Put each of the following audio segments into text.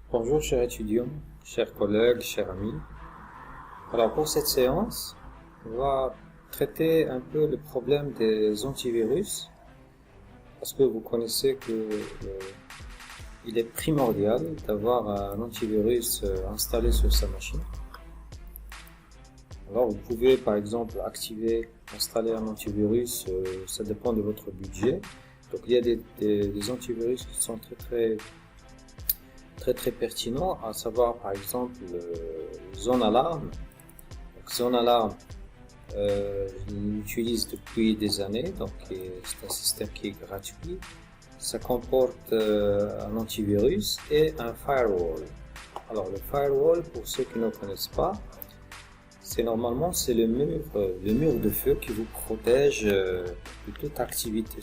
Bonjour chers étudiants, chers collègues, chers amis. Alors pour cette séance, on va traiter un peu le problème des antivirus parce que vous connaissez que il est primordial d'avoir un antivirus installé sur sa machine. Alors vous pouvez par exemple installer un antivirus, ça dépend de votre budget. Donc il y a des antivirus qui sont très pertinent, à savoir par exemple Zone Alarm. Donc, Zone Alarm, je l'utilise depuis des années, donc c'est un système qui est gratuit. Ça comporte un antivirus et un firewall. Alors le firewall, pour ceux qui ne connaissent pas, c'est le mur de feu qui vous protège de toute activité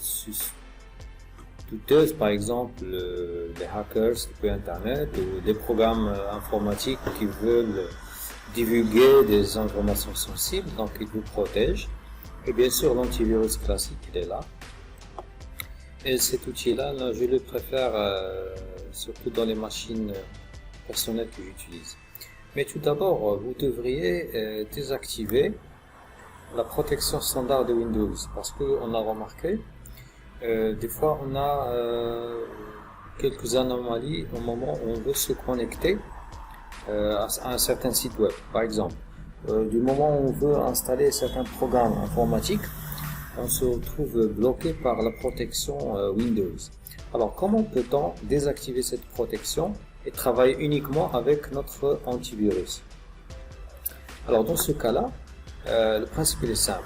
douteuse, par exemple les hackers depuis internet ou des programmes informatiques qui veulent divulguer des informations sensibles, donc ils vous protègent. Et bien sûr l'antivirus classique, il est là, et cet outil là je le préfère surtout dans les machines personnelles que j'utilise. Mais tout d'abord vous devriez désactiver la protection standard de Windows, parce qu'on a remarqué des fois on a quelques anomalies au moment où on veut se connecter à un certain site web. Par exemple, du moment où on veut installer certains programmes informatiques, on se retrouve bloqué par la protection Windows. Alors comment peut-on désactiver cette protection et travailler uniquement avec notre antivirus? Alors dans ce cas-là, le principe est simple.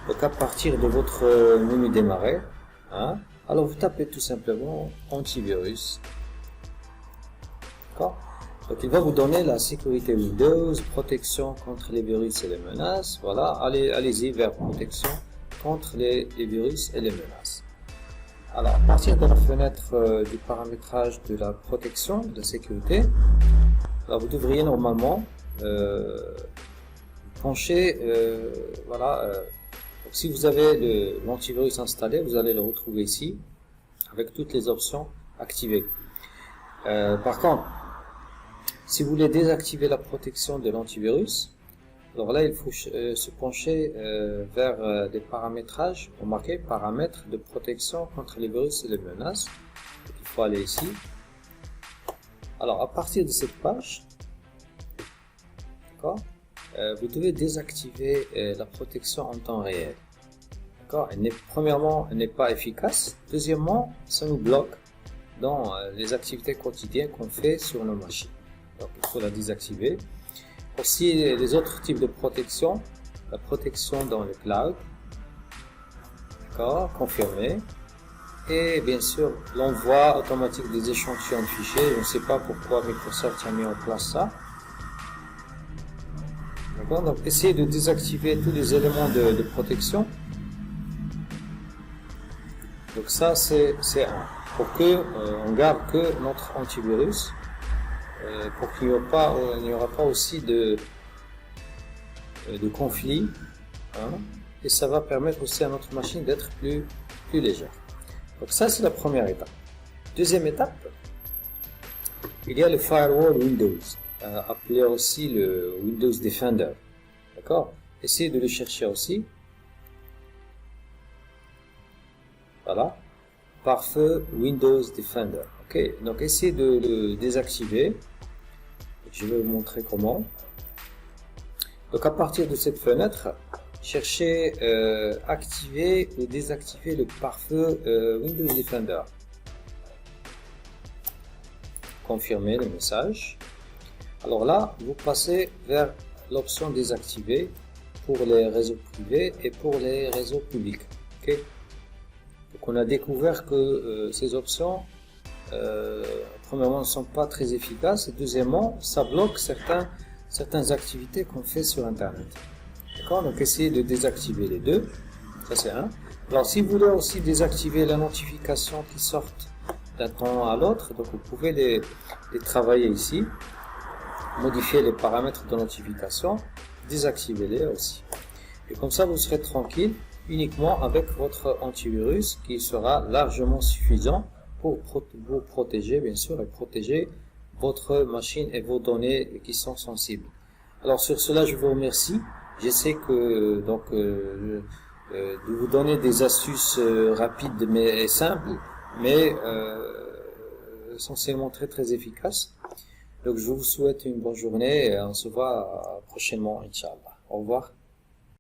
Donc à partir de votre menu démarrer, alors vous tapez tout simplement antivirus. D'accord? Donc il va vous donner la sécurité Windows, protection contre les virus et les menaces. Voilà, allez-y vers protection contre les virus et les menaces. Alors à partir de la fenêtre du paramétrage de la protection, de la sécurité, alors vous devriez normalement pencher, si vous avez l'antivirus installé, vous allez le retrouver ici avec toutes les options activées. Par contre, si vous voulez désactiver la protection de l'antivirus, alors là il faut se pencher vers des paramétrages, remarquez paramètres de protection contre les virus et les menaces. Donc, il faut aller ici. Alors à partir de cette page, d'accord, vous devez désactiver la protection en temps réel. D'accord? Premièrement, elle n'est pas efficace. Deuxièmement, ça nous bloque dans les activités quotidiennes qu'on fait sur nos machines. Donc il faut la désactiver. Aussi les autres types de protection, la protection dans le cloud, d'accord, confirmé. Et bien sûr l'envoi automatique des échantillons de fichiers. Je ne sais pas pourquoi Microsoft a mis en place ça. Donc essayez de désactiver tous les éléments de protection. Donc ça c'est un, pour que on garde que notre antivirus, pour qu'il n'y aura pas aussi de conflits, et ça va permettre aussi à notre machine d'être plus légère. Donc ça c'est la première étape. Deuxième étape, il y a le firewall Windows, appelé aussi le Windows Defender. D'accord? Essayez de le chercher aussi. Voilà. Pare-feu Windows Defender. Ok. Donc essayez de le désactiver. Je vais vous montrer comment. Donc à partir de cette fenêtre, cherchez activer ou désactiver le pare-feu Windows Defender. Confirmez le message. Alors là, vous passez vers l'option désactiver pour les réseaux privés et pour les réseaux publics. Okay. Donc on a découvert que ces options, premièrement, ne sont pas très efficaces, et deuxièmement, ça bloque certaines activités qu'on fait sur Internet. D'accord? Donc essayez de désactiver les deux. Ça c'est un. Alors si vous voulez aussi désactiver les notifications qui sortent d'un temps à l'autre, donc vous pouvez les travailler ici. Modifier les paramètres de notification, désactivez-les aussi. Et comme ça, vous serez tranquille uniquement avec votre antivirus qui sera largement suffisant pour vous protéger, bien sûr, et protéger votre machine et vos données qui sont sensibles. Alors sur cela, je vous remercie. J'essaie de vous donner des astuces rapides mais simples, mais essentiellement très très efficaces. Donc je vous souhaite une bonne journée et on se voit prochainement, Inch'Allah. Au revoir.